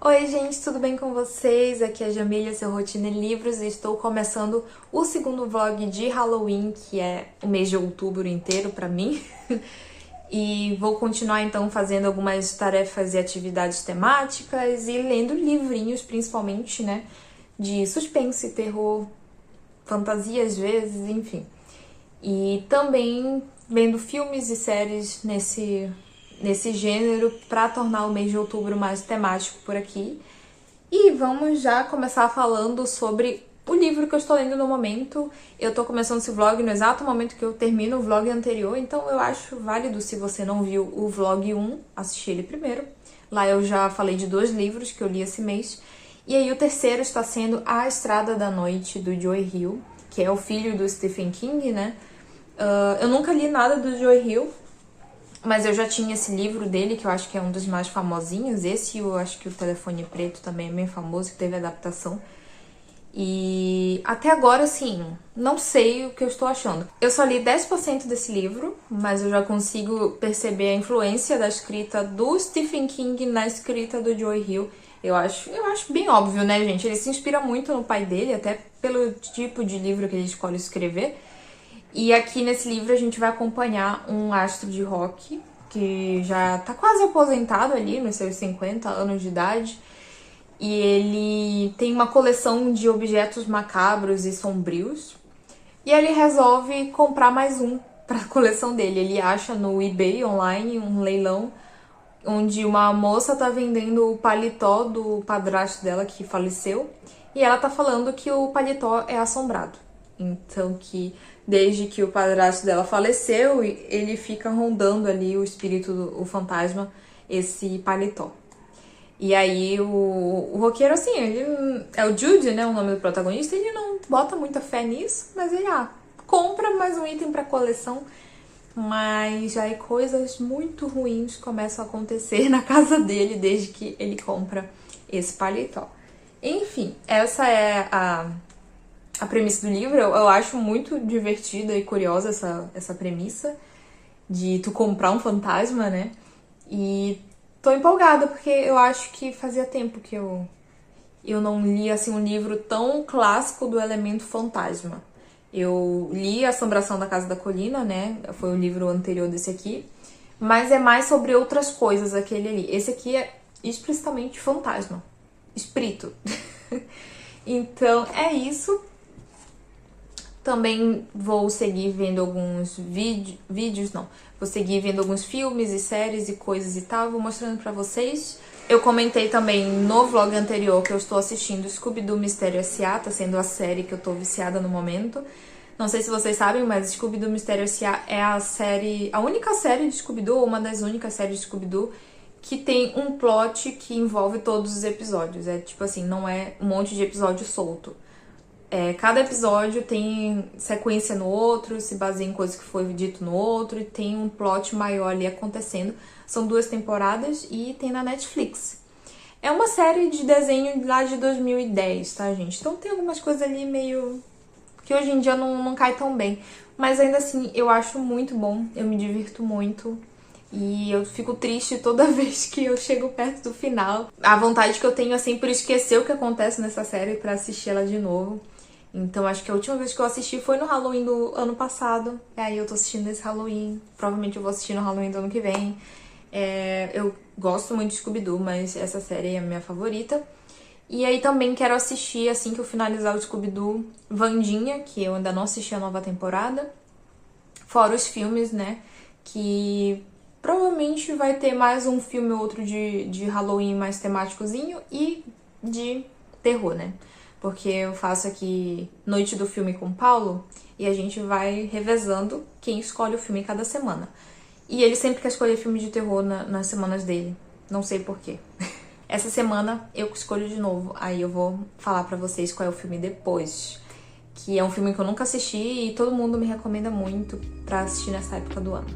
Oi gente, tudo bem com vocês? Aqui é a Jamília, seu Rotina em Livros, e estou começando o segundo vlog de Halloween, que é o mês de outubro inteiro pra mim. E vou continuar então fazendo algumas tarefas e atividades temáticas e lendo livrinhos, principalmente, né, de suspense, terror, fantasia às vezes, enfim. E também vendo filmes e séries nesse gênero para tornar o mês de outubro mais temático por aqui. E vamos já começar falando sobre o livro que eu estou lendo no momento. Eu tô começando esse vlog no exato momento que eu termino o vlog anterior, então eu acho válido, se você não viu o vlog 1, assistir ele primeiro. Lá eu já falei de 2 livros que eu li esse mês. E aí o terceiro está sendo A Estrada da Noite, do Joe Hill, que é o filho do Stephen King, né? Eu nunca li nada do Joe Hill, mas eu já tinha esse livro dele, que eu acho que é um dos mais famosinhos. Esse, eu acho que o Telefone Preto também é bem famoso, que teve adaptação. E até agora, assim, não sei o que eu estou achando. Eu só li 10% desse livro, mas eu já consigo perceber a influência da escrita do Stephen King na escrita do Joe Hill. Eu acho bem óbvio, né, gente? Ele se inspira muito no pai dele, até pelo tipo de livro que ele escolhe escrever. E aqui nesse livro a gente vai acompanhar um astro de rock que já tá quase aposentado ali, nos seus 50 anos de idade. E ele tem uma coleção de objetos macabros e sombrios. E ele resolve comprar mais um para a coleção dele. Ele acha no eBay online um leilão onde uma moça tá vendendo o paletó do padrasto dela que faleceu. E ela tá falando que o paletó é assombrado. Então que desde que o padrasto dela faleceu, ele fica rondando ali o espírito, o fantasma, esse paletó. E aí o roqueiro, assim, ele é o Jude, né, o nome do protagonista, ele não bota muita fé nisso, mas ele, compra mais um item pra coleção. Mas aí coisas muito ruins começam a acontecer na casa dele desde que ele compra esse paletó. Enfim, essa é a premissa do livro. Eu acho muito divertida e curiosa essa premissa de tu comprar um fantasma, né? E tô empolgada porque eu acho que fazia tempo que eu não li assim um livro tão clássico do elemento fantasma. Eu li Assombração da Casa da Colina, né? Foi o livro anterior desse aqui. Mas é mais sobre outras coisas aquele ali. Esse aqui é explicitamente fantasma. Espírito. Então, é isso. Também vou seguir vendo alguns vou seguir vendo alguns filmes e séries e coisas e tal, vou mostrando pra vocês. Eu comentei também no vlog anterior que eu estou assistindo Scooby-Doo Mistério S.A., tá sendo a série que eu tô viciada no momento. Não sei se vocês sabem, mas Scooby-Doo Mistério S.A. é a única série de Scooby-Doo, ou uma das únicas séries de Scooby-Doo, que tem um plot que envolve todos os episódios. É tipo assim, não é um monte de episódio solto. Cada episódio tem sequência no outro, se baseia em coisas que foi dito no outro, e tem um plot maior ali acontecendo. São 2 temporadas e tem na Netflix. É uma série de desenho lá de 2010, tá, gente? Então tem algumas coisas ali meio que hoje em dia não cai tão bem. Mas ainda assim, eu acho muito bom, eu me divirto muito. E eu fico triste toda vez que eu chego perto do final. A vontade que eu tenho, assim, por esquecer o que acontece nessa série pra assistir ela de novo. Então, acho que a última vez que eu assisti foi no Halloween do ano passado. E aí eu tô assistindo esse Halloween. Provavelmente eu vou assistir no Halloween do ano que vem. Eu gosto muito de Scooby-Doo, mas essa série é a minha favorita. E aí também quero assistir, assim que eu finalizar o Scooby-Doo, Wandinha, que eu ainda não assisti a nova temporada. Fora os filmes, né, que provavelmente vai ter mais um filme ou outro de Halloween mais temáticozinho e de terror, né? Porque eu faço aqui Noite do Filme com o Paulo e a gente vai revezando quem escolhe o filme cada semana. E ele sempre quer escolher filme de terror nas semanas dele. Não sei porquê. Essa semana eu escolho de novo. Aí eu vou falar pra vocês qual é o filme depois. Que é um filme que eu nunca assisti e todo mundo me recomenda muito pra assistir nessa época do ano.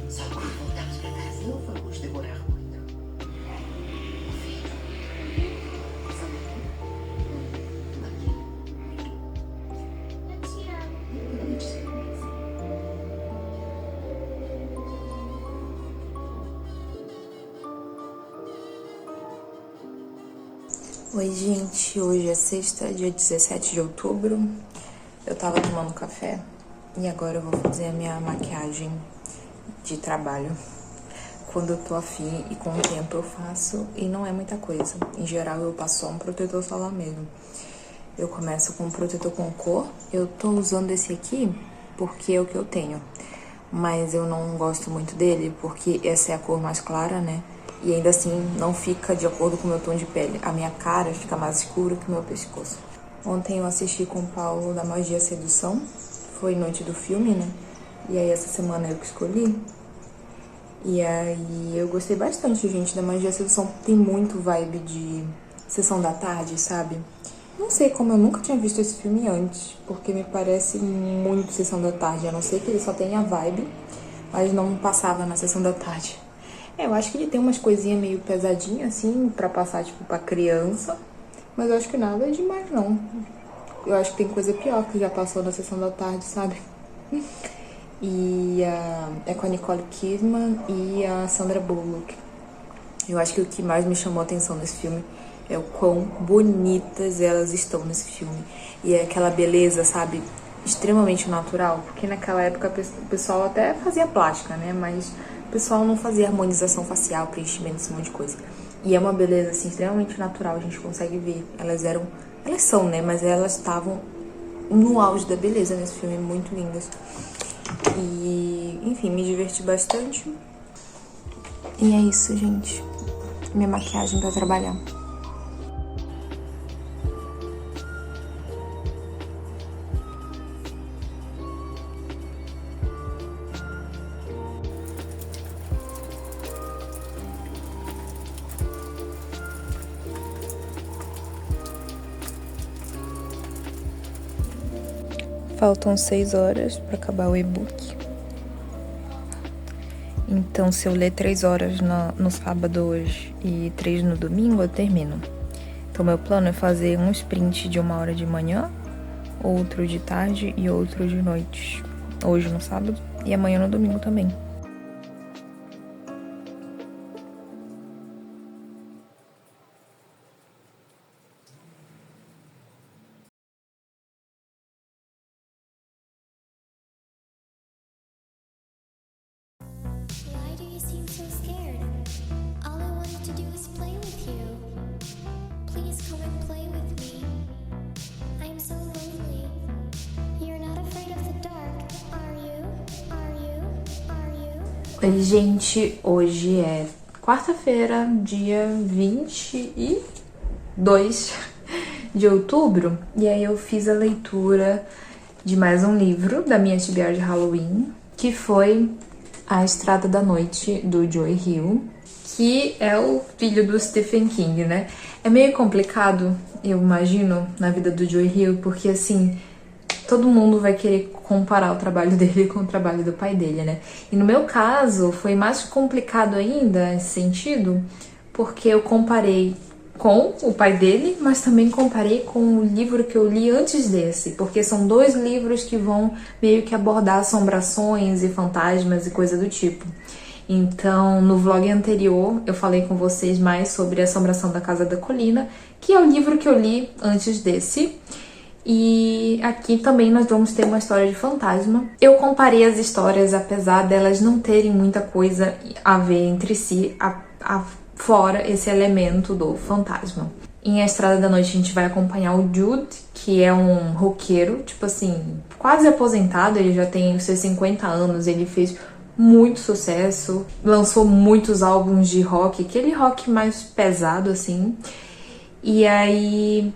Só quando voltarmos pra casa não vamos demorar muito. Oi, gente. Hoje é sexta, dia 17 de outubro. Eu tava tomando café e agora eu vou fazer a minha maquiagem de trabalho. Quando eu tô afim e com o tempo eu faço e não é muita coisa. Em geral eu passo só um protetor solar mesmo. Eu começo com um protetor com cor. Eu tô usando esse aqui porque é o que eu tenho. Mas eu não gosto muito dele porque essa é a cor mais clara, né? E ainda assim não fica de acordo com o meu tom de pele. A minha cara fica mais escura que o meu pescoço. Ontem eu assisti com o Paulo da Magia Sedução. Foi noite do filme, né? E aí essa semana eu que escolhi. E aí eu gostei bastante, gente, da Magia Sedução. Tem muito vibe de sessão da tarde, sabe? Não sei como eu nunca tinha visto esse filme antes, porque me parece muito sessão da tarde. A não ser que ele só tenha vibe, mas não passava na sessão da tarde. Eu acho que ele tem umas coisinhas meio pesadinhas, assim, pra passar, tipo, pra criança. Mas eu acho que nada é demais, não. Eu acho que tem coisa pior que já passou na sessão da tarde, sabe? E é com a Nicole Kidman e a Sandra Bullock. Eu acho que o que mais me chamou a atenção nesse filme é o quão bonitas elas estão nesse filme. E é aquela beleza, sabe? Extremamente natural. Porque naquela época o pessoal até fazia plástica, né? Mas o pessoal não fazia harmonização facial, preenchimento, esse monte de coisa. E é uma beleza, assim, extremamente natural. A gente consegue ver. Elas são, né? Mas elas estavam no auge da beleza nesse filme. Muito lindas. E, enfim, me diverti bastante. E é isso, gente. Minha maquiagem pra trabalhar. Faltam 6 horas para acabar o e-book. Então, se eu ler 3 horas no sábado hoje e 3 no domingo, eu termino. Então, meu plano é fazer um sprint de 1 hora de manhã, outro de tarde e outro de noite. Hoje no sábado e amanhã no domingo também. Why do you seem so scared? All I wanted to do is play with you. Please come and play with me. I'm so lonely. You're not afraid of the dark, are you? Are you? Are you? Oi, gente. Hoje é quarta-feira, dia 22 de outubro. E aí eu fiz a leitura de mais um livro da minha TBR de Halloween, que foi A Estrada da Noite, do Joe Hill, que é o filho do Stephen King, né? É meio complicado, eu imagino, na vida do Joe Hill, porque, assim, todo mundo vai querer comparar o trabalho dele com o trabalho do pai dele, né? E no meu caso, foi mais complicado ainda, nesse sentido, porque eu comparei com o pai dele, mas também comparei com o livro que eu li antes desse, porque são 2 livros que vão meio que abordar assombrações e fantasmas e coisa do tipo. Então, no vlog anterior, eu falei com vocês mais sobre A Assombração da Casa da Colina, que é o livro que eu li antes desse. E aqui também nós vamos ter uma história de fantasma. Eu comparei as histórias, apesar delas não terem muita coisa a ver entre si, fora esse elemento do fantasma. Em A Estrada da Noite a gente vai acompanhar o Jude, que é um roqueiro, tipo assim, quase aposentado, ele já tem os seus 50 anos, ele fez muito sucesso, lançou muitos álbuns de rock, aquele rock mais pesado assim. E aí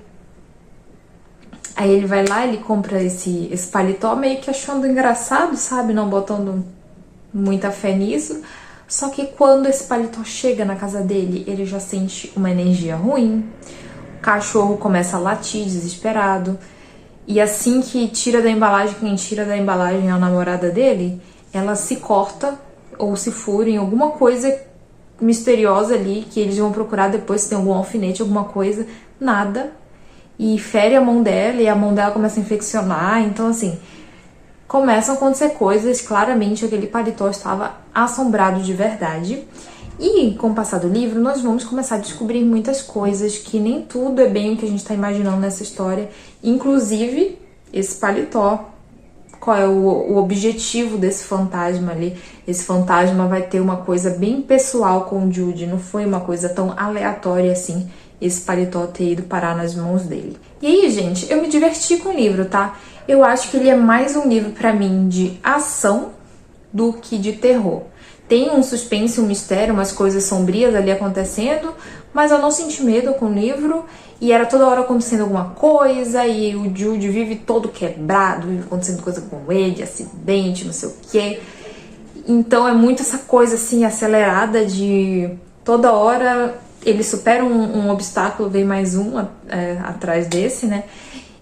ele vai lá, ele compra esse paletó meio que achando engraçado, sabe? Não botando muita fé nisso. Só que quando esse paletó chega na casa dele, ele já sente uma energia ruim. O cachorro começa a latir desesperado. E assim que tira da embalagem, quem tira da embalagem é a namorada dele, ela se corta ou se fura em alguma coisa misteriosa ali, que eles vão procurar depois se tem algum alfinete, alguma coisa. Nada. E fere a mão dela e a mão dela começa a infeccionar. Então, assim, começam a acontecer coisas. Claramente, aquele paletó estava assombrado de verdade. E, com o passar do livro, nós vamos começar a descobrir muitas coisas, que nem tudo é bem o que a gente está imaginando nessa história. Inclusive, esse paletó. Qual é o objetivo desse fantasma ali? Esse fantasma vai ter uma coisa bem pessoal com o Jude. Não foi uma coisa tão aleatória assim, esse paletó ter ido parar nas mãos dele. E aí, gente, eu me diverti com o livro, tá? Eu acho que ele é mais um livro pra mim de ação do que de terror. Tem um suspense, um mistério, umas coisas sombrias ali acontecendo, mas eu não senti medo com o livro. E era toda hora acontecendo alguma coisa, e o Jude vive todo quebrado, vive acontecendo coisa com ele, acidente, não sei o quê. Então é muito essa coisa assim, acelerada de toda hora ele supera um obstáculo, vem mais um atrás desse, né?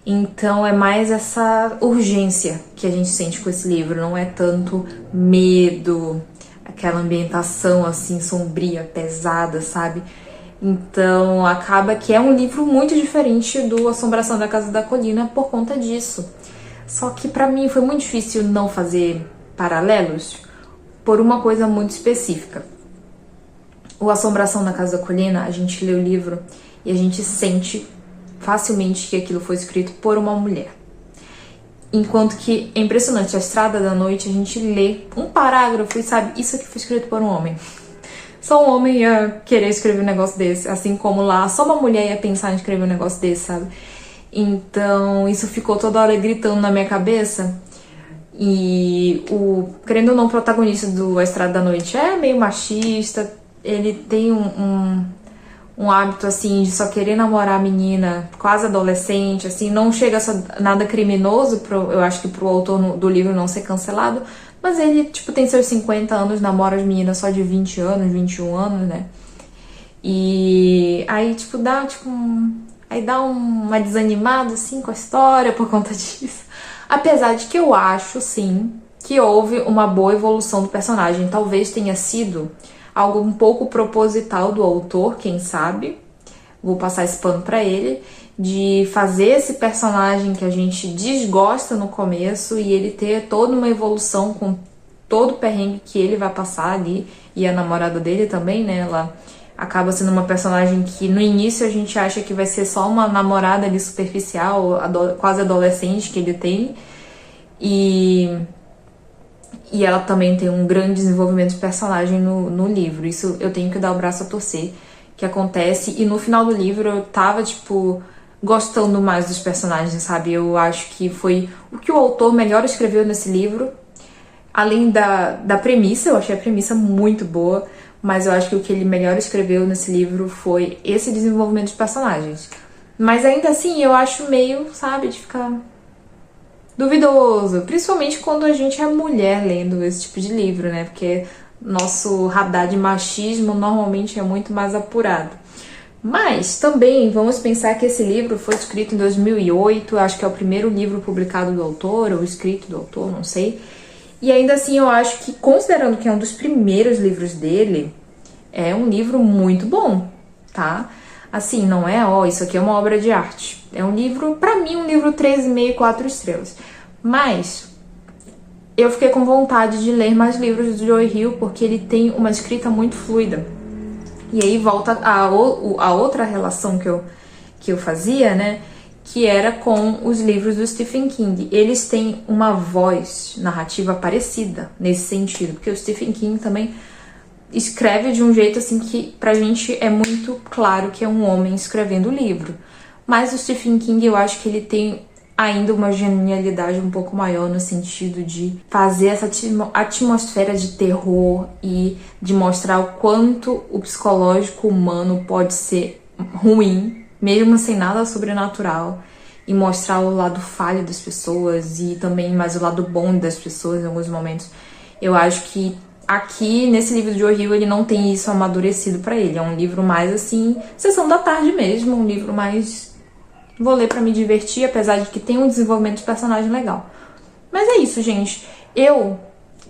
Então é mais essa urgência que a gente sente com esse livro, não é tanto medo, aquela ambientação assim sombria, pesada, sabe? Então acaba que é um livro muito diferente do Assombração da Casa da Colina por conta disso. Só que pra mim foi muito difícil não fazer paralelos por uma coisa muito específica. O Assombração da Casa da Colina, a gente lê o livro e a gente sente facilmente que aquilo foi escrito por uma mulher. Enquanto que é impressionante, A Estrada da Noite, a gente lê um parágrafo e sabe, isso aqui foi escrito por um homem. Só um homem ia querer escrever um negócio desse, assim como lá só uma mulher ia pensar em escrever um negócio desse, sabe? Então isso ficou toda hora gritando na minha cabeça. E querendo ou não, o protagonista do A Estrada da Noite é meio machista, ele tem um hábito assim de só querer namorar a menina quase adolescente, assim, não chega a ser nada criminoso, eu acho que pro autor do livro não ser cancelado, mas ele, tipo, tem seus 50 anos, namora as meninas só de 20 anos, 21 anos, né? E aí, tipo, dá uma desanimada, assim, com a história por conta disso. Apesar de que eu acho, sim, que houve uma boa evolução do personagem. Talvez tenha sido algo um pouco proposital do autor, quem sabe. Vou passar esse pano pra ele. De fazer esse personagem que a gente desgosta no começo e ele ter toda uma evolução com todo o perrengue que ele vai passar ali. E a namorada dele também, né? Ela acaba sendo uma personagem que no início a gente acha que vai ser só uma namorada ali superficial, quase adolescente que ele tem. E ela também tem um grande desenvolvimento de personagem no livro. Isso eu tenho que dar o braço a torcer, que acontece. E no final do livro eu tava, tipo, gostando mais dos personagens, sabe? Eu acho que foi o que o autor melhor escreveu nesse livro. Além da premissa, eu achei a premissa muito boa, mas eu acho que o que ele melhor escreveu nesse livro foi esse desenvolvimento de personagens. Mas ainda assim, eu acho meio, sabe, de ficar duvidoso, principalmente quando a gente é mulher lendo esse tipo de livro, né? Porque nosso radar de machismo normalmente é muito mais apurado. Mas também vamos pensar que esse livro foi escrito em 2008, acho que é o primeiro livro publicado do autor, ou escrito do autor, não sei. E ainda assim eu acho que, considerando que é um dos primeiros livros dele, é um livro muito bom, tá? Assim, não é, isso aqui é uma obra de arte. É um livro, pra mim, um livro 3,5, 4 estrelas. Mas eu fiquei com vontade de ler mais livros do Joe Hill, porque ele tem uma escrita muito fluida. E aí volta a outra relação que eu fazia, né? Que era com os livros do Stephen King. Eles têm uma voz narrativa parecida nesse sentido, porque o Stephen King também escreve de um jeito assim que pra gente é muito claro que é um homem escrevendo o livro. Mas o Stephen King, eu acho que ele tem ainda uma genialidade um pouco maior no sentido de fazer essa atmosfera de terror e de mostrar o quanto o psicológico humano pode ser ruim, mesmo sem nada sobrenatural, e mostrar o lado falho das pessoas e também mais o lado bom das pessoas em alguns momentos. Eu acho que aqui, nesse livro de Joe Hill, ele não tem isso amadurecido pra ele. É um livro mais, assim, sessão da tarde mesmo, um livro mais... vou ler pra me divertir, apesar de que tem um desenvolvimento de personagem legal. Mas é isso, gente. Eu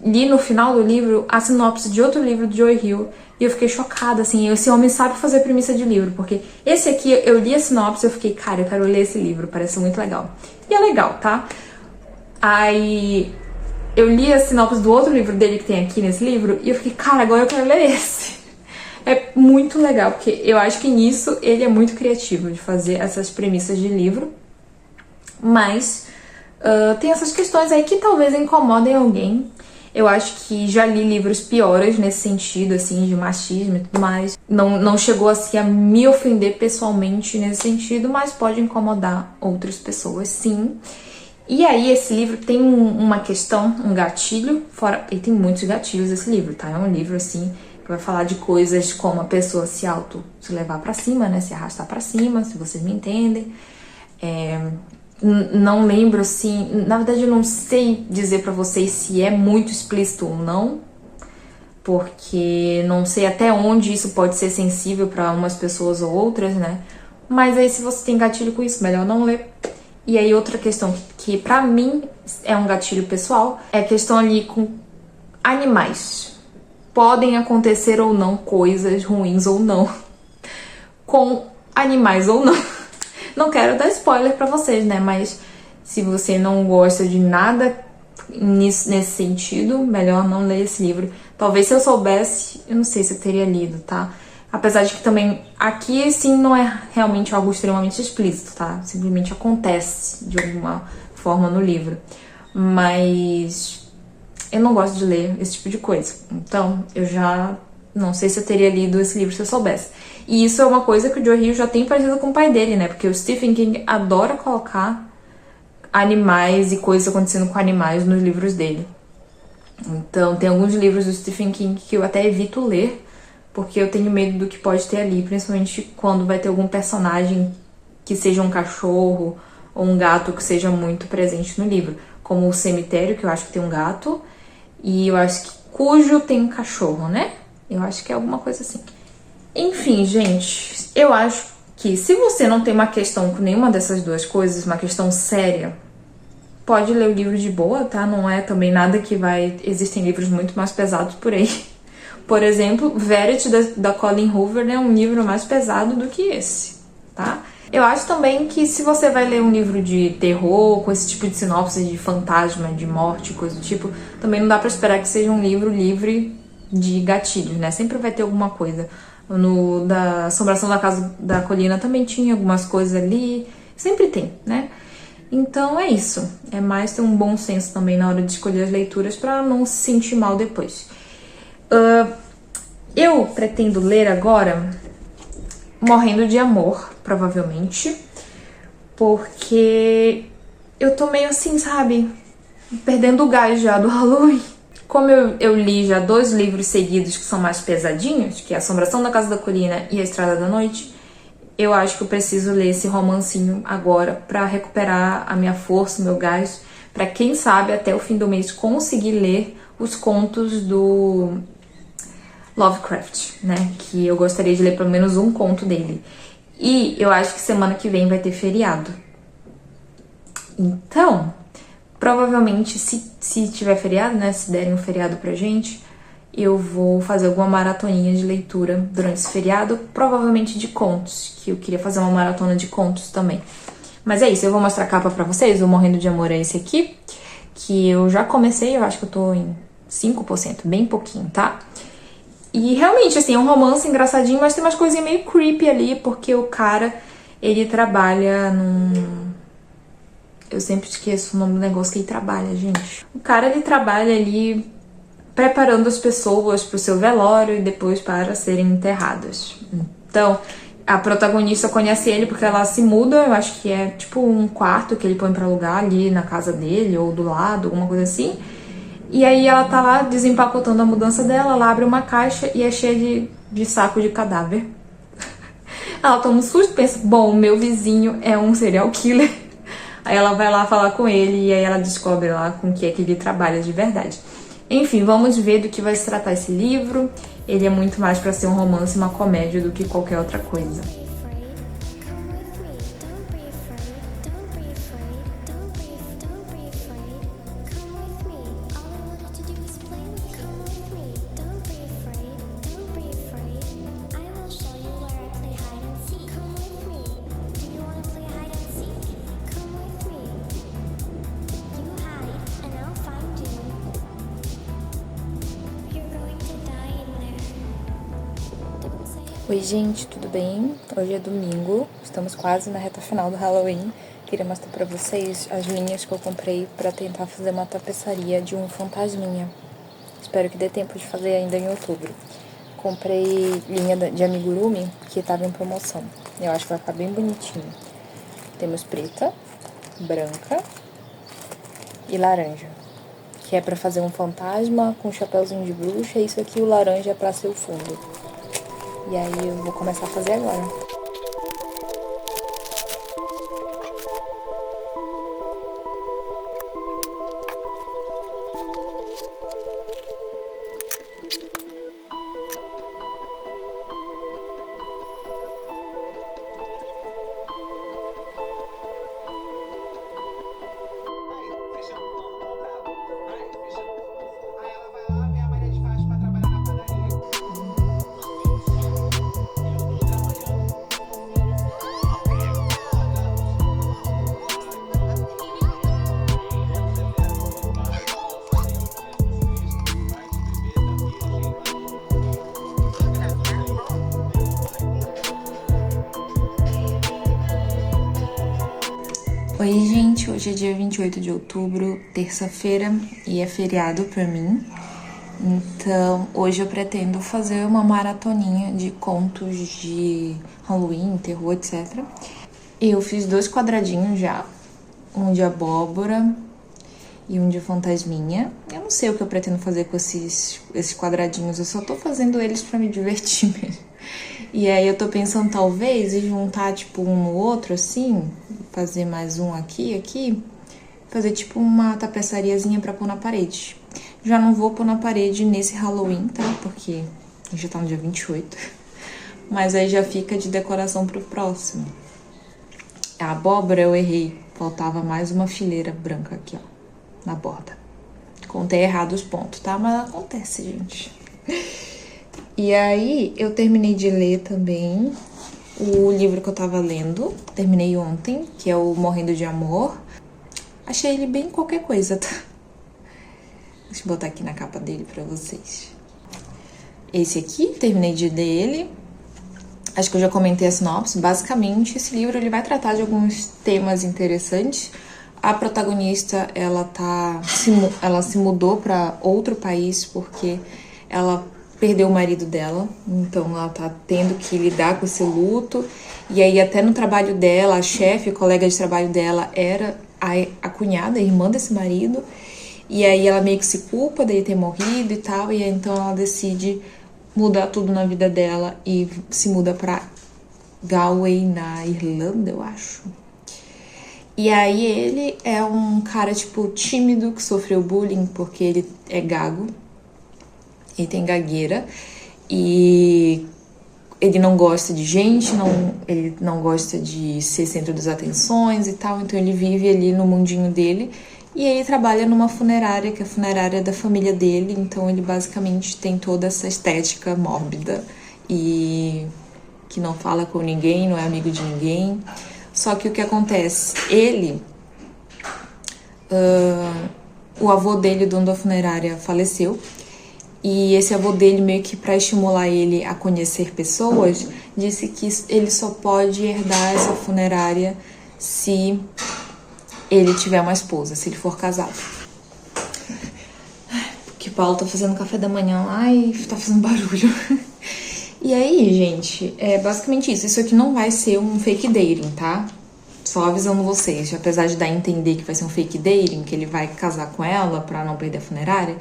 li no final do livro a sinopse de outro livro de Joe Hill e eu fiquei chocada, assim, esse homem sabe fazer premissa de livro, porque esse aqui, eu li a sinopse e eu fiquei, cara, eu quero ler esse livro, parece muito legal. E é legal, tá? Aí eu li a sinopse do outro livro dele que tem aqui nesse livro e eu fiquei, cara, agora eu quero ler esse. É muito legal, porque eu acho que nisso ele é muito criativo de fazer essas premissas de livro, mas tem essas questões aí que talvez incomodem alguém. Eu acho que já li livros piores nesse sentido, assim, de machismo e tudo mais. Não chegou, assim, a me ofender pessoalmente nesse sentido, mas pode incomodar outras pessoas, sim. E aí, esse livro tem uma questão, um gatilho, fora... E tem muitos gatilhos esse livro, tá? É um livro, assim, que vai falar de coisas como a pessoa se levar pra cima, né? Se arrastar pra cima, se vocês me entendem. Não lembro, assim... Na verdade, eu não sei dizer pra vocês se é muito explícito ou não, porque não sei até onde isso pode ser sensível pra umas pessoas ou outras, né? Mas aí, se você tem gatilho com isso, melhor não ler. E aí, outra questão que pra mim é um gatilho pessoal é a questão ali com animais. Podem acontecer ou não coisas ruins ou não com animais ou não. Não quero dar spoiler pra vocês, né? Mas se você não gosta de nada nesse sentido, melhor não ler esse livro. Talvez se eu soubesse, eu não sei se eu teria lido, tá? Apesar de que também aqui, sim, não é realmente algo extremamente explícito, tá? Simplesmente acontece de alguma forma no livro. Mas eu não gosto de ler esse tipo de coisa. Então, eu já não sei se eu teria lido esse livro se eu soubesse. E isso é uma coisa que o Joe Hill já tem parecido com o pai dele, né? Porque o Stephen King adora colocar animais e coisas acontecendo com animais nos livros dele. Então, tem alguns livros do Stephen King que eu até evito ler, porque eu tenho medo do que pode ter ali, principalmente quando vai ter algum personagem que seja um cachorro ou um gato que seja muito presente no livro. Como o Cemitério, que eu acho que tem um gato, e eu acho que Cujo tem um cachorro, né? Eu acho que é alguma coisa assim. Enfim, gente, eu acho que se você não tem uma questão com nenhuma dessas duas coisas, uma questão séria, pode ler o livro de boa, tá? Não é também nada que vai... Existem livros muito mais pesados por aí. Por exemplo, Verity, da Colleen Hoover, é um livro mais pesado do que esse, tá? Eu acho também que se você vai ler um livro de terror, com esse tipo de sinopse de fantasma, de morte, coisa do tipo, também não dá pra esperar que seja um livro livre de gatilhos, né? Sempre vai ter alguma coisa. No da Assombração da Casa da Colina também tinha algumas coisas ali. Sempre tem, né? Então é isso. É mais ter um bom senso também na hora de escolher as leituras pra não se sentir mal depois. Eu pretendo ler agora Morrendo de Amor, provavelmente. Porque eu tô meio assim, sabe? Perdendo o gás já do Halloween. Como eu li já 2 livros seguidos que são mais pesadinhos, que é Assombração da Casa da Colina e A Estrada da Noite, eu acho que eu preciso ler esse romancinho agora pra recuperar a minha força, o meu gás, pra quem sabe até o fim do mês conseguir ler os contos do Lovecraft, né? Que eu gostaria de ler pelo menos um conto dele. E eu acho que semana que vem vai ter feriado. Então, provavelmente, se tiver feriado, né, se derem um feriado pra gente, eu vou fazer alguma maratoninha de leitura durante esse feriado, provavelmente de contos, que eu queria fazer uma maratona de contos também. Mas é isso, eu vou mostrar a capa pra vocês, o Morrendo de Amor é esse aqui, que eu já comecei, eu acho que eu tô em 5%, bem pouquinho, tá? E realmente, assim, é um romance engraçadinho, mas tem umas coisinhas meio creepy ali, porque o cara, ele trabalha num... Eu sempre esqueço o nome do negócio que ele trabalha, gente. O cara, ele trabalha ali preparando as pessoas pro seu velório e depois para serem enterradas. Então, a protagonista conhece ele porque ela se muda, eu acho que é tipo um quarto que ele põe pra alugar ali na casa dele ou do lado, alguma coisa assim. E aí ela tá lá desempacotando a mudança dela, ela abre uma caixa e é cheia de saco de cadáver. Ela toma um susto, pensa, bom, o meu vizinho é um serial killer. Aí ela vai lá falar com ele e aí ela descobre lá com que é que ele trabalha de verdade. Enfim, vamos ver do que vai se tratar esse livro. Ele é muito mais pra ser um romance e uma comédia do que qualquer outra coisa. Oi gente, tudo bem? Hoje é domingo, estamos quase na reta final do Halloween. Queria mostrar pra vocês as linhas que eu comprei pra tentar fazer uma tapeçaria de um fantasminha. Espero que dê tempo de fazer ainda em outubro. Comprei linha de amigurumi que tava em promoção. Eu acho que vai ficar bem bonitinho. Temos preta, branca e laranja, que é pra fazer um fantasma com um chapéuzinho de bruxa, e isso aqui, o laranja, é pra ser o fundo. E aí eu vou começar a fazer agora. Oi gente, hoje é dia 28 de outubro, terça-feira, e é feriado pra mim. Então, hoje eu pretendo fazer uma maratoninha de contos de Halloween, terror, etc. Eu fiz 2 quadradinhos já, um de abóbora e um de fantasminha. Eu não sei o que eu pretendo fazer com esses quadradinhos, eu só tô fazendo eles pra me divertir mesmo. E aí eu tô pensando talvez em juntar tipo um no outro assim, fazer mais um aqui, fazer tipo uma tapeçariazinha pra pôr na parede. Já não vou pôr na parede nesse Halloween, tá? Porque já tá no dia 28. Mas aí já fica de decoração pro próximo. A abóbora eu errei, faltava mais uma fileira branca aqui, ó, na borda. Contei errado os pontos, tá? Mas acontece, gente. E aí, eu terminei de ler também o livro que eu tava lendo. Terminei ontem, que é o Morrendo de Amor. Achei ele bem qualquer coisa, tá? Deixa eu botar aqui na capa dele pra vocês. Esse aqui, terminei de ler ele. Acho que eu já comentei a sinopse. Basicamente, esse livro ele vai tratar de alguns temas interessantes. A protagonista, ela se mudou pra outro país porque ela perdeu o marido dela, então ela tá tendo que lidar com esse luto. E aí até no trabalho dela, a chefe, a colega de trabalho dela era a cunhada, a irmã desse marido. E aí ela meio que se culpa de ter morrido e tal, e aí, então ela decide mudar tudo na vida dela e se muda pra Galway, na Irlanda, eu acho. E aí ele é um cara, tipo, tímido, que sofreu bullying porque ele é gago. Ele tem gagueira e ele não gosta de gente, ele não gosta de ser centro das atenções e tal, então ele vive ali no mundinho dele. E aí trabalha numa funerária, que é a funerária da família dele, então ele basicamente tem toda essa estética mórbida e que não fala com ninguém, não é amigo de ninguém. Só que o que acontece? O avô dele, dono da funerária, faleceu. E esse avô dele, meio que para estimular ele a conhecer pessoas, disse que ele só pode herdar essa funerária se ele tiver uma esposa, se ele for casado. Porque Paulo tá fazendo café da manhã lá e tá fazendo barulho. E aí, gente, é basicamente isso. Isso aqui não vai ser um fake dating, tá? Só avisando vocês, apesar de dar a entender que vai ser um fake dating, que ele vai casar com ela pra não perder a funerária,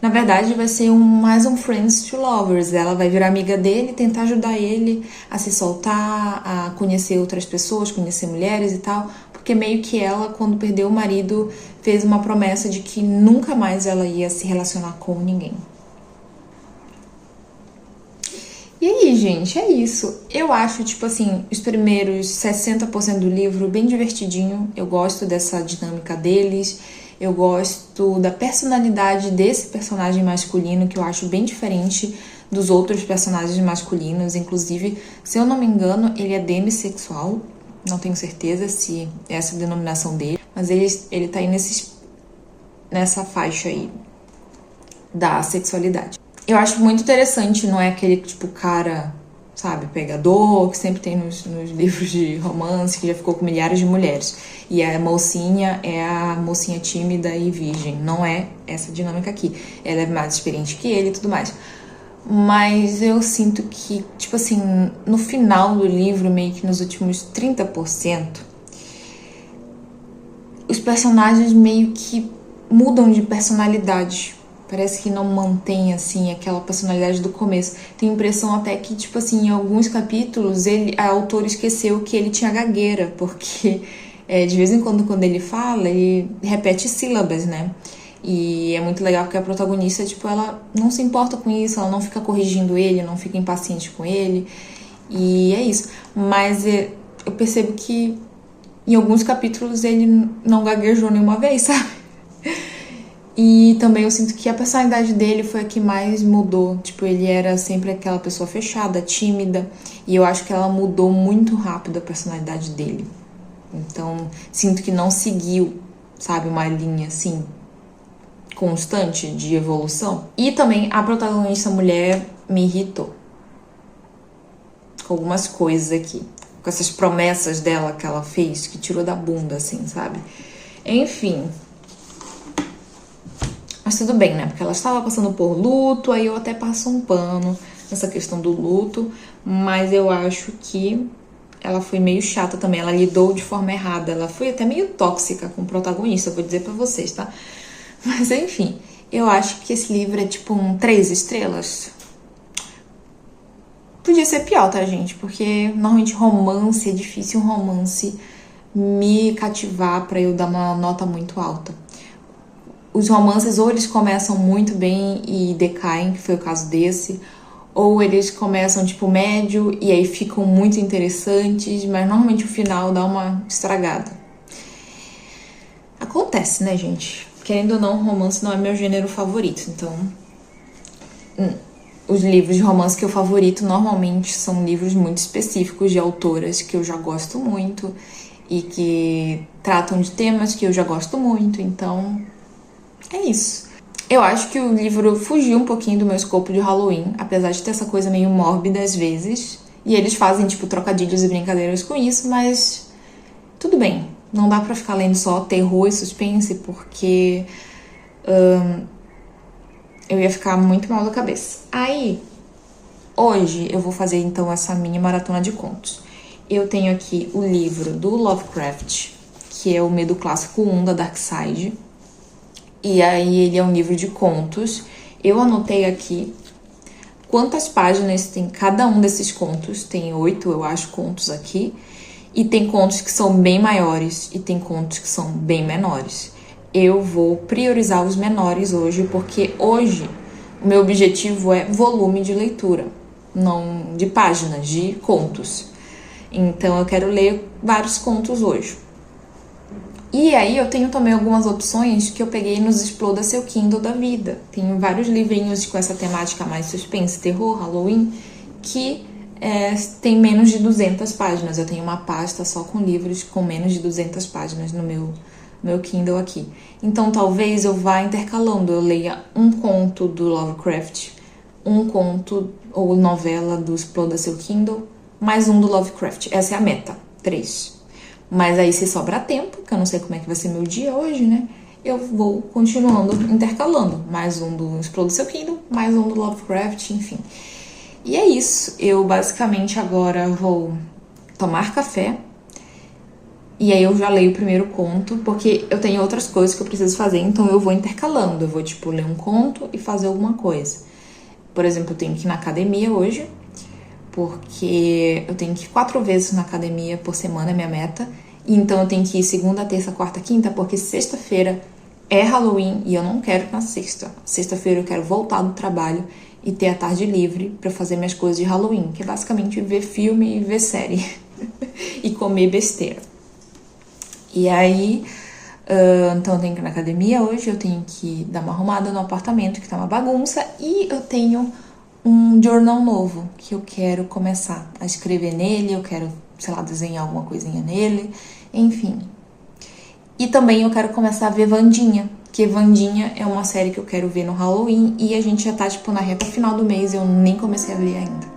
Na verdade, vai ser mais um Friends to Lovers. Ela vai virar amiga dele, tentar ajudar ele a se soltar, a conhecer outras pessoas, conhecer mulheres e tal. Porque meio que ela, quando perdeu o marido, fez uma promessa de que nunca mais ela ia se relacionar com ninguém. E aí, gente, é isso. Eu acho, tipo assim, os primeiros 60% do livro bem divertidinho. Eu gosto dessa dinâmica deles. Eu gosto da personalidade desse personagem masculino, que eu acho bem diferente dos outros personagens masculinos. Inclusive, se eu não me engano, ele é demissexual. Não tenho certeza se é essa a denominação dele. Mas ele tá aí nessa faixa aí da sexualidade. Eu acho muito interessante, não é aquele tipo cara, sabe, pegador, que sempre tem nos livros de romance, que já ficou com milhares de mulheres. E a mocinha é a mocinha tímida e virgem. Não é essa dinâmica aqui. Ela é mais experiente que ele e tudo mais. Mas eu sinto que, tipo assim, no final do livro, meio que nos últimos 30%, os personagens meio que mudam de personalidade. Parece que não mantém, assim, aquela personalidade do começo. Tenho a impressão até que, tipo assim, em alguns capítulos, a autora esqueceu que ele tinha gagueira, porque de vez em quando ele fala, ele repete sílabas, né? E é muito legal porque a protagonista, tipo, ela não se importa com isso, ela não fica corrigindo ele, não fica impaciente com ele. E é isso. Mas eu percebo que em alguns capítulos ele não gaguejou nenhuma vez, sabe? E também eu sinto que a personalidade dele foi a que mais mudou. Tipo, ele era sempre aquela pessoa fechada, tímida. E eu acho que ela mudou muito rápido a personalidade dele. Então, sinto que não seguiu, sabe, uma linha, assim, constante de evolução. E também a protagonista mulher me irritou. Com algumas coisas aqui. Com essas promessas dela que ela fez, que tirou da bunda, assim, sabe? Enfim... Mas tudo bem, né? Porque ela estava passando por luto, aí eu até passo um pano nessa questão do luto, mas eu acho que ela foi meio chata também, ela lidou de forma errada, ela foi até meio tóxica com o protagonista, vou dizer pra vocês, tá? Mas enfim, eu acho que esse livro é tipo 3 estrelas. Podia ser pior, tá, gente? Porque normalmente romance, é difícil um romance me cativar pra eu dar uma nota muito alta. Os romances ou eles começam muito bem e decaem, que foi o caso desse, ou eles começam tipo médio e aí ficam muito interessantes, mas normalmente o final dá uma estragada. Acontece, né, gente? Querendo ou não, romance não é meu gênero favorito, então... Os livros de romance que eu favorito normalmente são livros muito específicos de autoras que eu já gosto muito e que tratam de temas que eu já gosto muito, então... É isso. Eu acho que o livro fugiu um pouquinho do meu escopo de Halloween, apesar de ter essa coisa meio mórbida às vezes. E eles fazem, tipo, trocadilhos e brincadeiras com isso, mas tudo bem. Não dá pra ficar lendo só terror e suspense, porque eu ia ficar muito mal da cabeça. Aí, hoje eu vou fazer então essa mini maratona de contos. Eu tenho aqui o livro do Lovecraft, que é o Medo Clássico 1 da Dark Side. E aí ele é um livro de contos. Eu anotei aqui quantas páginas tem cada um desses contos. Tem 8, eu acho, contos aqui. E tem contos que são bem maiores e tem contos que são bem menores. Eu vou priorizar os menores hoje, porque hoje o meu objetivo é volume de leitura, não de páginas, de contos. Então eu quero ler vários contos hoje. E aí eu tenho também algumas opções que eu peguei nos Exploda Seu Kindle da vida. Tenho vários livrinhos com essa temática mais suspense, terror, Halloween, que tem menos de 200 páginas. Eu tenho uma pasta só com livros com menos de 200 páginas no meu Kindle aqui. Então talvez eu vá intercalando, eu leia um conto do Lovecraft, um conto ou novela do Exploda Seu Kindle, mais um do Lovecraft. Essa é a meta, 3. Mas aí se sobrar tempo, que eu não sei como é que vai ser meu dia hoje, né? Eu vou continuando, intercalando. Mais um do Exploda Seu Kindle, mais um do Lovecraft, enfim. E é isso. Eu basicamente agora vou tomar café, E aí eu já leio o primeiro conto, porque eu tenho outras coisas que eu preciso fazer, então eu vou intercalando. Eu vou, tipo, ler um conto e fazer alguma coisa. Por exemplo, eu tenho que ir na academia hoje, porque eu tenho que ir 4 vezes na academia por semana, é minha meta. Então eu tenho que ir segunda, terça, quarta, quinta, porque sexta-feira é Halloween e eu não quero ir na sexta. Sexta-feira eu quero voltar do trabalho e ter a tarde livre pra fazer minhas coisas de Halloween, que é basicamente ver filme e ver série e comer besteira. E aí, então eu tenho que ir na academia hoje, eu tenho que dar uma arrumada no apartamento, que tá uma bagunça, e eu tenho um journal novo que eu quero começar a escrever nele, eu quero, sei lá, desenhar alguma coisinha nele, enfim. E também eu quero começar a ver Wandinha, que Wandinha é uma série que eu quero ver no Halloween e a gente já tá, tipo, na reta final do mês e eu nem comecei a ver ainda.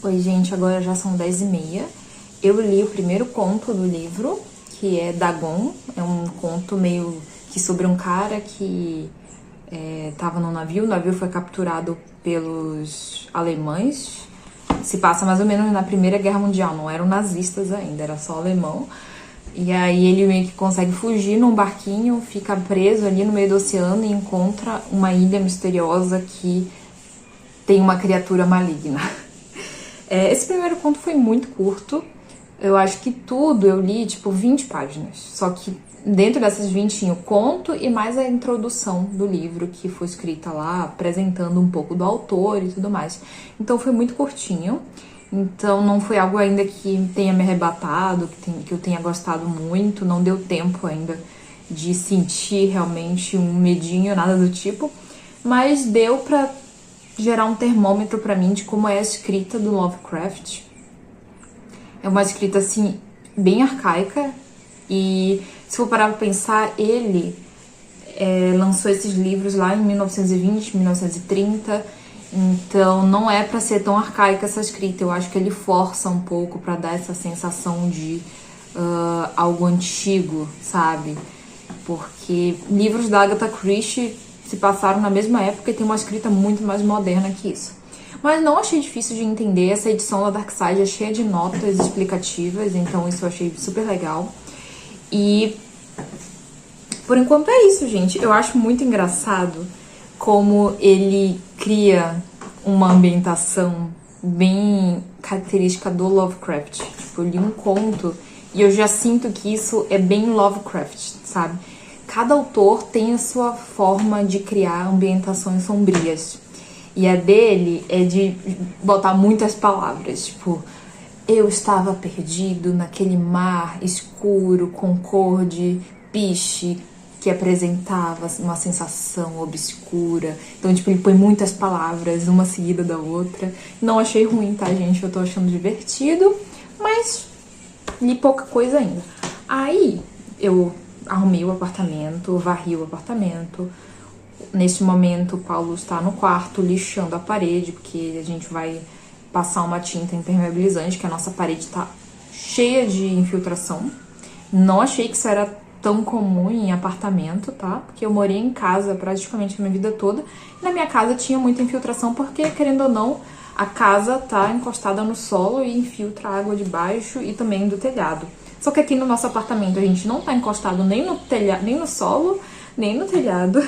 Oi, gente, agora já são 10h30. Eu li o primeiro conto do livro, que é Dagon. É um conto meio que sobre um cara que tava no navio. O navio foi capturado pelos alemães. Se passa mais ou menos na Primeira Guerra Mundial. Não eram nazistas ainda, era só alemão. E aí ele meio que consegue fugir num barquinho, fica preso ali no meio do oceano e encontra uma ilha misteriosa que tem uma criatura maligna. Esse primeiro conto foi muito curto. Eu acho que tudo eu li, tipo, 20 páginas. Só que dentro dessas 20 tinha o conto e mais a introdução do livro, que foi escrita lá, apresentando um pouco do autor e tudo mais. Então foi muito curtinho. Então não foi algo ainda que tenha me arrebatado, que eu tenha gostado muito. Não deu tempo ainda de sentir realmente um medinho, nada do tipo. Mas deu pra gerar um termômetro pra mim de como é a escrita do Lovecraft. É uma escrita, assim, bem arcaica. E se for parar pra pensar, ele lançou esses livros lá em 1920, 1930. Então não é pra ser tão arcaica essa escrita. Eu acho que ele força um pouco pra dar essa sensação de algo antigo, sabe? Porque livros da Agatha Christie se passaram na mesma época e tem uma escrita muito mais moderna que isso. Mas não achei difícil de entender. Essa edição da Dark Side é cheia de notas explicativas, então isso eu achei super legal. E por enquanto é isso, gente. Eu acho muito engraçado como ele cria uma ambientação bem característica do Lovecraft. Tipo, eu li um conto e eu já sinto que isso é bem Lovecraft, sabe? Cada autor tem a sua forma de criar ambientações sombrias. E a dele é de botar muitas palavras, tipo, eu estava perdido naquele mar escuro com cor de piche que apresentava uma sensação obscura. Então, tipo, ele põe muitas palavras, uma seguida da outra. Não achei ruim, tá, gente? Eu tô achando divertido, mas li pouca coisa ainda. Aí, eu arrumei o apartamento, varri o apartamento. Neste momento, o Paulo está no quarto lixando a parede, porque a gente vai passar uma tinta impermeabilizante, que a nossa parede tá cheia de infiltração. Não achei que isso era tão comum em apartamento, tá? Porque eu morei em casa praticamente a minha vida toda. E na minha casa tinha muita infiltração, porque, querendo ou não, a casa tá encostada no solo e infiltra água de baixo e também do telhado. Só que aqui no nosso apartamento a gente não tá encostado nem no telhado, nem no solo, nem no telhado.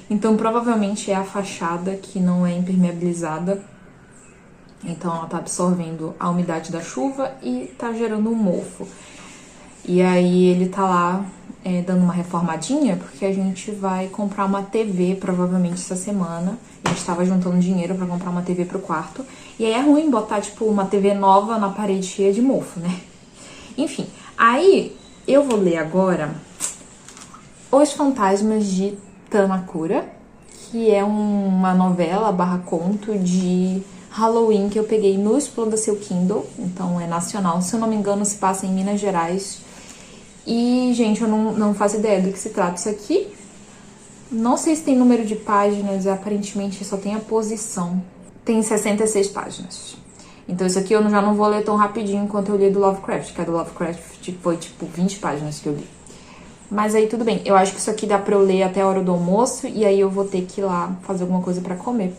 Então provavelmente é a fachada que não é impermeabilizada. Então ela tá absorvendo a umidade da chuva e tá gerando um mofo. E aí ele tá lá dando uma reformadinha, porque a gente vai comprar uma TV provavelmente essa semana. A gente tava juntando dinheiro pra comprar uma TV pro quarto. E aí é ruim botar, tipo, uma TV nova na parede cheia de mofo, né? Enfim, aí eu vou ler agora Os Fantasmas de Tanakura, que é uma novela / conto de Halloween que eu peguei no Exploda Seu Kindle, então é nacional, se eu não me engano se passa em Minas Gerais. E, gente, eu não faço ideia do que se trata isso aqui, Não sei se tem número de páginas, aparentemente só tem a posição. Tem 66 páginas. Então isso aqui eu já não vou ler tão rapidinho quanto eu li do Lovecraft, que a do Lovecraft foi tipo 20 páginas que eu li. Mas aí tudo bem, eu acho que isso aqui dá pra eu ler até a hora do almoço e aí eu vou ter que ir lá fazer alguma coisa pra comer.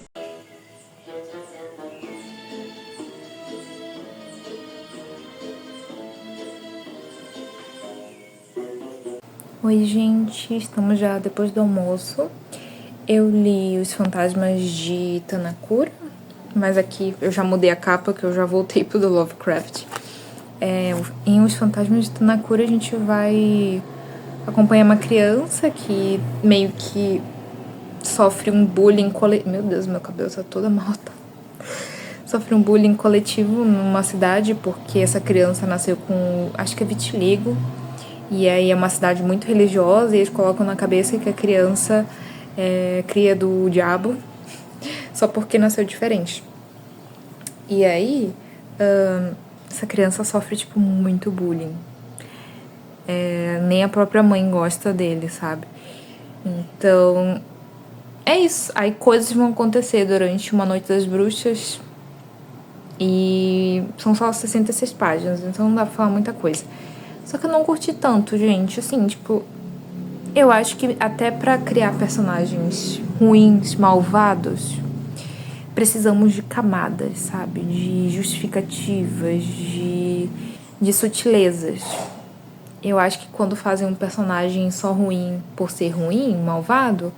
Oi, gente, estamos já depois do almoço. Eu li Os Fantasmas de Tanakura, mas aqui eu já mudei a capa, que eu já voltei pro do Lovecraft. Em Os Fantasmas de Tanakura a gente vai acompanhar uma criança que meio que sofre um bullying coletivo. Meu Deus, meu cabelo tá toda malta. Sofre um bullying coletivo numa cidade porque essa criança nasceu com, acho que é vitiligo. E aí é uma cidade muito religiosa e eles colocam na cabeça que a criança é cria do diabo só porque nasceu diferente. E aí, essa criança sofre, tipo, muito bullying. Nem a própria mãe gosta dele, sabe? Então, é isso. Aí coisas vão acontecer durante uma Noite das Bruxas e são só 66 páginas, então não dá pra falar muita coisa. Só que eu não curti tanto, gente. Assim, tipo, eu acho que até pra criar personagens ruins, malvados, precisamos de camadas, sabe? De justificativas, de sutilezas. Eu acho que quando fazem um personagem só ruim por ser ruim, malvado,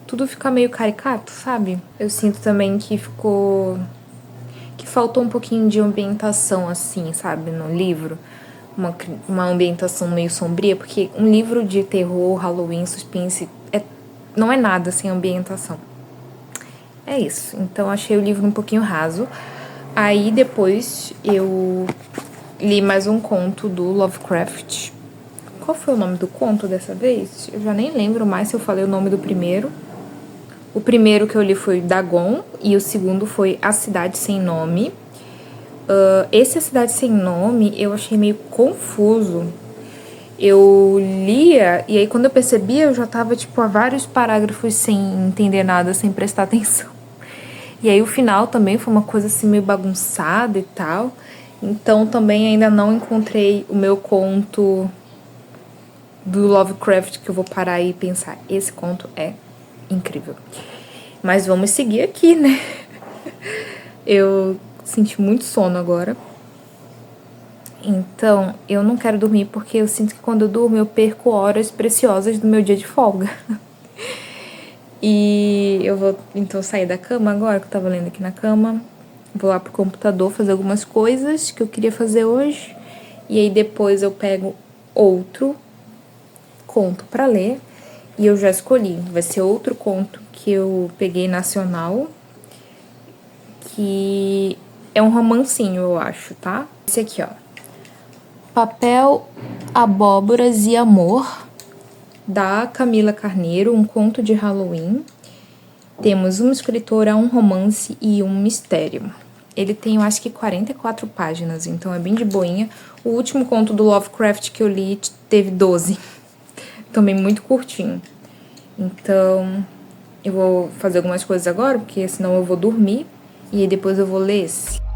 tudo fica meio caricato, sabe? Eu sinto também que faltou um pouquinho de ambientação, assim, sabe? No livro. Uma ambientação meio sombria, porque um livro de terror, Halloween, suspense, não é nada sem ambientação. É isso. Então, achei o livro um pouquinho raso. Aí, depois, eu li mais um conto do Lovecraft. Qual foi o nome do conto dessa vez? Eu já nem lembro mais se eu falei o nome do primeiro. O primeiro que eu li foi Dagon, e o segundo foi A Cidade Sem Nome. Esse A Cidade Sem Nome eu achei meio confuso. Eu lia e aí quando eu percebia eu já tava tipo há vários parágrafos sem entender nada, sem prestar atenção. E aí o final também foi uma coisa assim meio bagunçada e tal. Então também ainda não encontrei o meu conto do Lovecraft que eu vou parar e pensar, esse conto é incrível. Mas vamos seguir aqui, né? Eu senti muito sono agora. Então, eu não quero dormir porque eu sinto que quando eu durmo eu perco horas preciosas do meu dia de folga. E eu vou então sair da cama agora, que eu tava lendo aqui na cama. Vou lá pro computador fazer algumas coisas que eu queria fazer hoje. E aí depois eu pego outro conto pra ler. E eu já escolhi. Vai ser outro conto que eu peguei nacional. Que é um romancinho, eu acho, tá? Esse aqui, ó. Papel, Abóboras e Amor, da Camila Carneiro, um conto de Halloween. Temos uma escritora, um romance e um mistério. Ele tem, eu acho que 44 páginas, então é bem de boinha. O último conto do Lovecraft que eu li teve 12. Também muito curtinho. Então, eu vou fazer algumas coisas agora, porque senão eu vou dormir. E aí depois eu vou ler esse.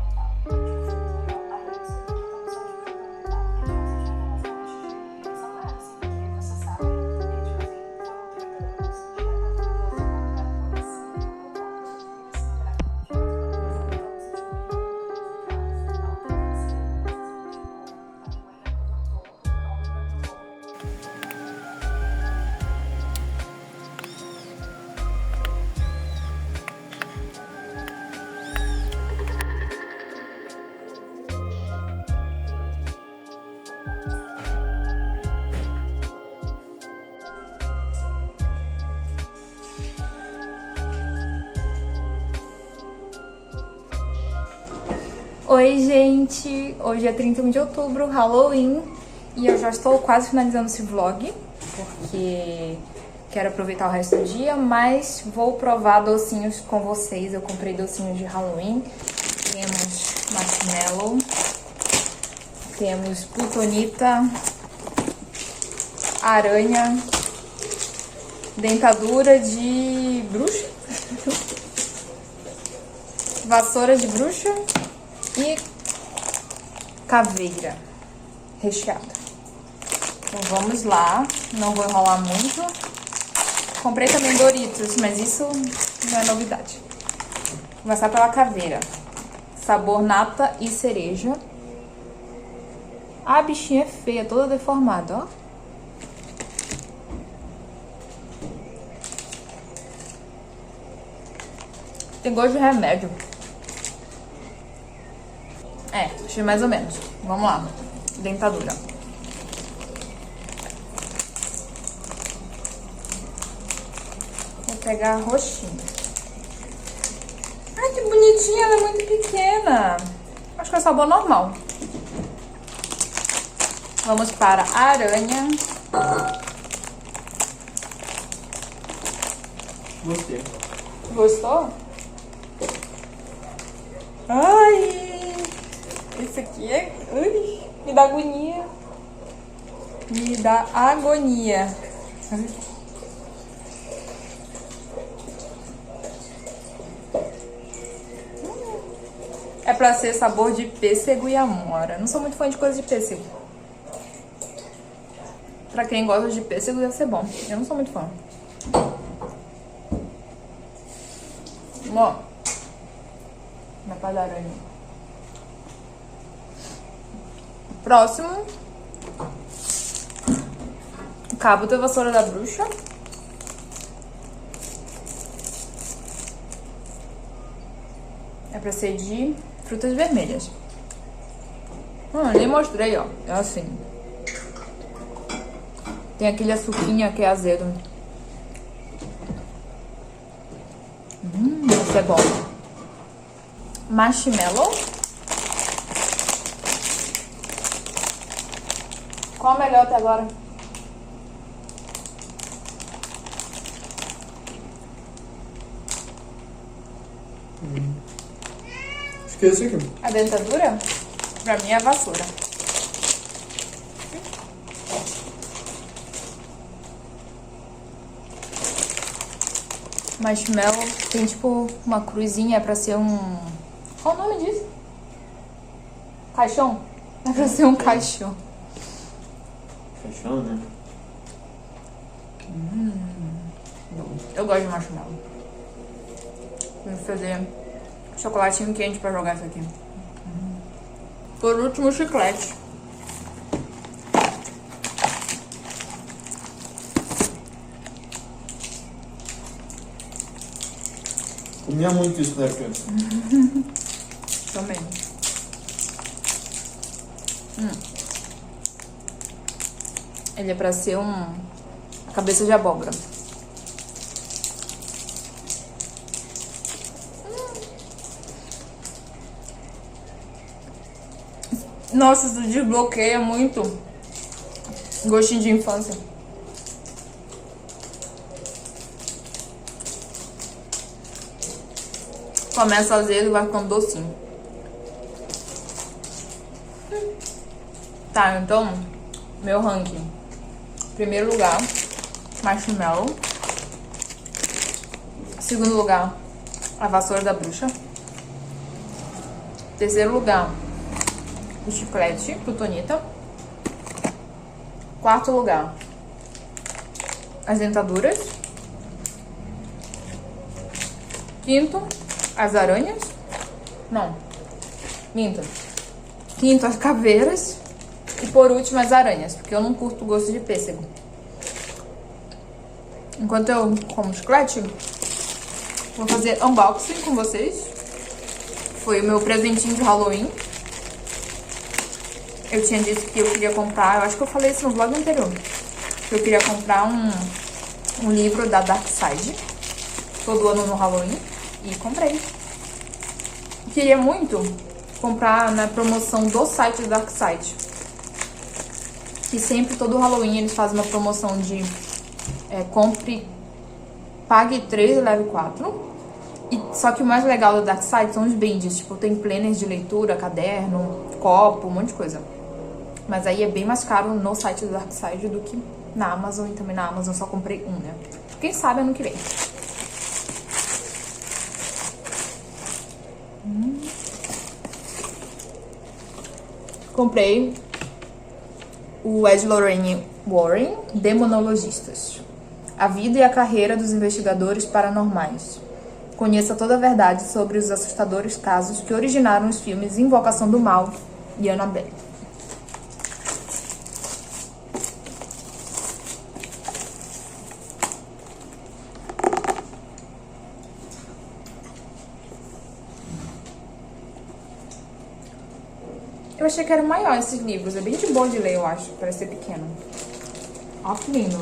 Oi, gente! Hoje é 31 de outubro, Halloween, e eu já estou quase finalizando esse vlog, porque quero aproveitar o resto do dia, mas vou provar docinhos com vocês. Eu comprei docinhos de Halloween. Temos marshmallow, temos plutonita, aranha, dentadura de bruxa, vassoura de bruxa e caveira recheada. Então vamos lá, não vou enrolar muito. Comprei também Doritos, mas isso não é novidade. Vou começar pela caveira. Sabor nata e cereja. A bichinha é feia, toda deformada, ó. Tem gosto de remédio. Achei mais ou menos. Vamos lá. Dentadura. Vou pegar a roxinha. Ai, que bonitinha, ela é muito pequena. Acho que é sabor normal. Vamos para a aranha. Gostei. Gostou? Ai, esse aqui é... Ui, me dá agonia. Me dá agonia. É pra ser sabor de pêssego e amora. Não sou muito fã de coisa de pêssego. Pra quem gosta de pêssego deve ser bom. Eu não sou muito fã. Ó. Na pá da aranha. Próximo. Cabo da vassoura da bruxa. É pra ser de frutas vermelhas. Nem mostrei, ó. É assim. Tem aquele açuquinha que é azedo. Isso é bom. Marshmallow. Qual é o melhor até agora? Acho que é esse aqui. A dentadura? Pra mim é a vassoura. Marshmallow tem tipo uma cruzinha pra ser um... Qual o nome disso? Caixão? É pra ser um caixão. Caixão, né? Eu gosto de marshmallow. Vou fazer chocolatinho quente pra jogar isso aqui. Por último, chiclete. Comia muito isso, né, criança? Também. Ele é pra ser a cabeça de abóbora. Nossa, isso desbloqueia muito gostinho de infância. Começa azedo e vai ficando docinho. Tá, então, meu ranking. Primeiro lugar, marshmallow. Segundo lugar, a vassoura da bruxa. Terceiro lugar, o chiclete, plutonita. Quarto lugar, as dentaduras. Quinto, as aranhas. Não, minto. Quinto, as caveiras. E por último, as aranhas, porque eu não curto o gosto de pêssego. Enquanto eu como chiclete, vou fazer unboxing com vocês. Foi o meu presentinho de Halloween. Eu tinha dito que eu queria comprar, eu acho que eu falei isso no vlog anterior, que eu queria comprar um livro da Dark Side todo ano no Halloween, e comprei. Queria muito comprar na promoção do site da Dark Side, que sempre, todo Halloween, eles fazem uma promoção de compre, pague 3 e leve 4. Só que o mais legal da Dark Side são os brindes, tipo, tem planners de leitura, caderno, copo, um monte de coisa. Mas aí é bem mais caro no site da Dark Side do que na Amazon, e também na Amazon só comprei um, né? quem sabe ano que vem. Comprei o Ed Lorraine Warren, Demonologistas. A vida e a carreira dos investigadores paranormais. Conheça toda a verdade sobre os assustadores casos que originaram os filmes Invocação do Mal e Annabelle. Eu achei que eram maior esses livros. É bem de boa de ler, eu acho, para ser pequeno. Ó que lindo.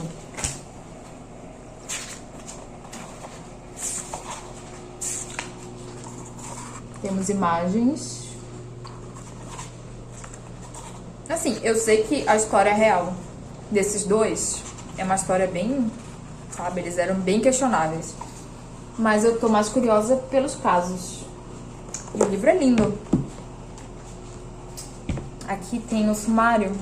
Temos imagens. Assim, eu sei que a história real desses dois é uma história bem, sabe, eles eram bem questionáveis. Mas eu tô mais curiosa pelos casos. E o livro é lindo. Aqui tem o sumário.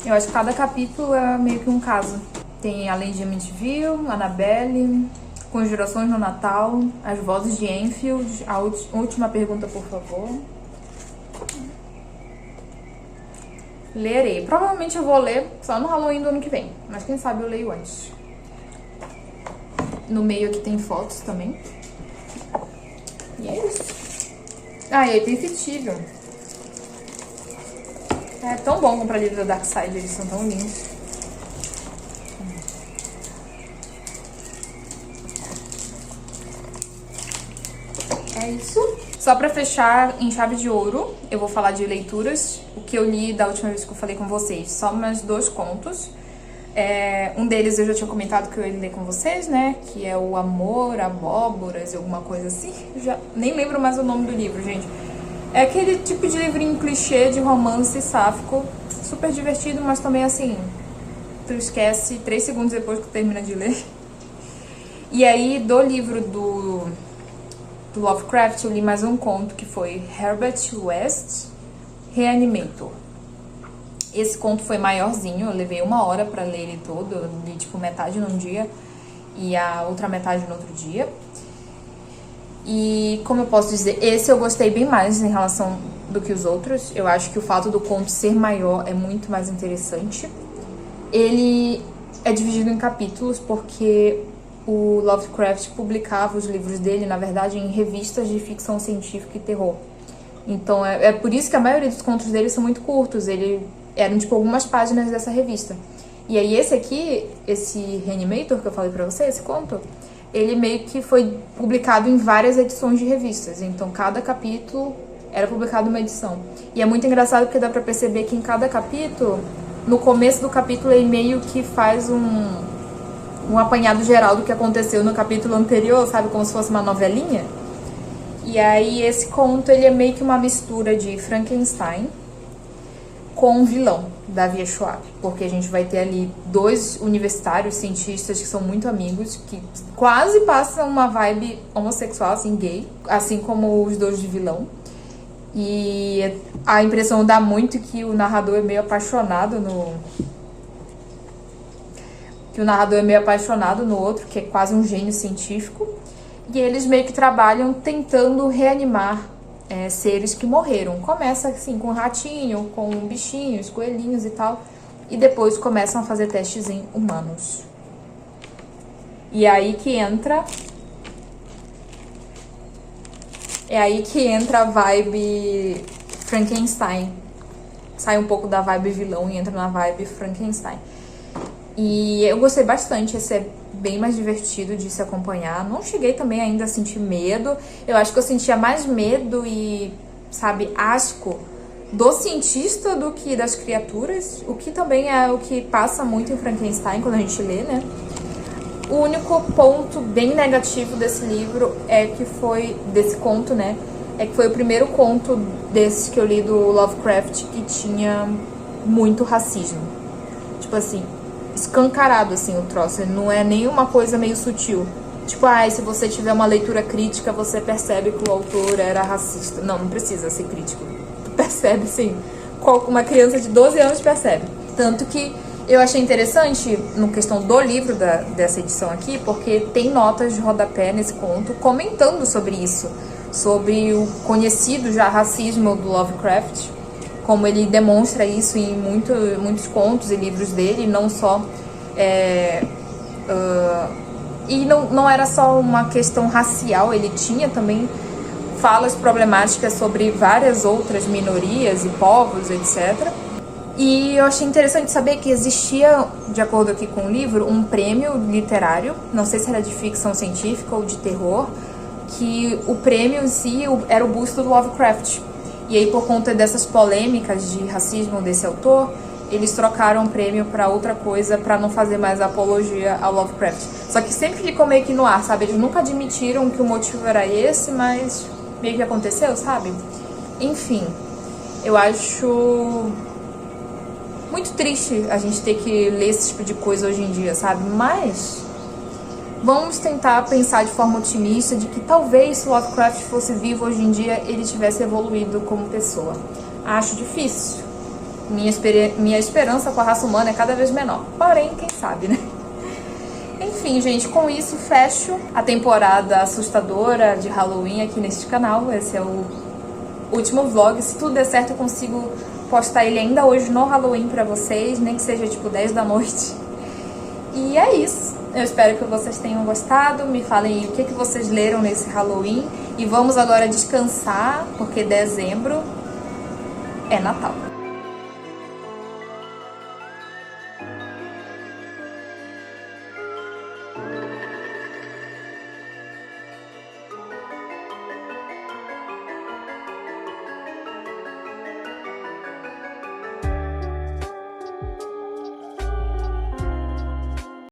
Eu acho que cada capítulo é meio que um caso. Tem Além de Amityville, Annabelle, Conjurações no Natal, As Vozes de Enfield, a última pergunta, por favor. Lerei. Provavelmente eu vou ler só no Halloween do ano que vem, mas quem sabe eu leio antes. No meio aqui tem fotos também. E é isso. Ah, e aí tem fitível. É tão bom comprar livros da Dark Side, eles são tão lindos. É isso. Só pra fechar em chave de ouro, eu vou falar de leituras. O que eu li da última vez que eu falei com vocês. Só mais 2 contos. Um deles eu já tinha comentado que eu ia ler com vocês, né? Que é o Amor, Abóboras, alguma coisa assim. Eu já nem lembro mais o nome do livro, gente. É aquele tipo de livrinho clichê de romance sáfico. Super divertido, mas também assim... Tu esquece 3 segundos depois que tu termina de ler. E aí, do livro do Lovecraft, eu li mais um conto que foi Herbert West, Reanimator. Esse conto foi maiorzinho, eu levei 1 hora pra ler ele todo. Eu li tipo metade num dia e a outra metade no outro dia. E como eu posso dizer, esse eu gostei bem mais em relação do que os outros. Eu acho que o fato do conto ser maior é muito mais interessante. Ele é dividido em capítulos porque o Lovecraft publicava os livros dele, na verdade, em revistas de ficção científica e terror. Então é por isso que a maioria dos contos dele são muito curtos. Eram tipo algumas páginas dessa revista. E aí esse aqui, esse Reanimator que eu falei pra você, esse conto, ele meio que foi publicado em várias edições de revistas. Então cada capítulo era publicado uma edição. E é muito engraçado porque dá pra perceber que em cada capítulo, no começo do capítulo, ele meio que faz um apanhado geral do que aconteceu no capítulo anterior, sabe? Como se fosse uma novelinha. E aí esse conto, ele é meio que uma mistura de Frankenstein com o vilão da Via Schwab, porque a gente vai ter ali 2 universitários, cientistas que são muito amigos, que quase passam uma vibe homossexual, assim, gay, assim como os 2 de vilão. E a impressão dá muito que o narrador é meio apaixonado no outro, que é quase um gênio científico. E eles meio que trabalham tentando reanimar seres que morreram. Começa assim com ratinho, com bichinhos, coelhinhos e tal. E depois começam a fazer testes em humanos. E é aí que entra... É aí que entra a vibe Frankenstein. Sai um pouco da vibe vilão e entra na vibe Frankenstein. E eu gostei bastante, esse é bem mais divertido de se acompanhar. Não cheguei também ainda a sentir medo. Eu acho que eu sentia mais medo e, sabe, asco do cientista do que das criaturas. O que também é o que passa muito em Frankenstein quando a gente lê, né? O único ponto bem negativo desse livro desse conto, né? É que foi o primeiro conto desse que eu li do Lovecraft que tinha muito racismo. Tipo assim, escancarado, assim, o troço. Não é nenhuma coisa meio sutil. Tipo, se você tiver uma leitura crítica, você percebe que o autor era racista. Não precisa ser crítico. Tu percebe, sim. Uma criança de 12 anos percebe. Tanto que Eu achei interessante no questão do livro dessa edição aqui, porque tem notas de rodapé nesse conto comentando sobre isso, sobre o conhecido já racismo do Lovecraft, como ele demonstra isso em muitos contos e livros dele, não só... e não era só uma questão racial, ele tinha também falas problemáticas sobre várias outras minorias e povos, etc. E eu achei interessante saber que existia, de acordo aqui com o livro, um prêmio literário, não sei se era de ficção científica ou de terror, que o prêmio em si era o busto do Lovecraft. E aí, por conta dessas polêmicas de racismo desse autor, eles trocaram o prêmio pra outra coisa, pra não fazer mais apologia ao Lovecraft. Só que sempre ficou meio que no ar, sabe? Eles nunca admitiram que o motivo era esse, mas meio que aconteceu, sabe? Enfim, eu acho muito triste a gente ter que ler esse tipo de coisa hoje em dia, sabe? Mas vamos tentar pensar de forma otimista de que talvez se Lovecraft fosse vivo hoje em dia, ele tivesse evoluído como pessoa. Acho difícil. Minha esperança com a raça humana é cada vez menor. Porém, quem sabe, né? Enfim, gente, com isso fecho a temporada assustadora de Halloween aqui neste canal. Esse é o último vlog. Se tudo der certo, eu consigo postar ele ainda hoje no Halloween pra vocês, nem que seja tipo 10 da noite. E é isso. Eu espero que vocês tenham gostado. Me falem o que vocês leram nesse Halloween. E vamos agora descansar, porque dezembro é Natal.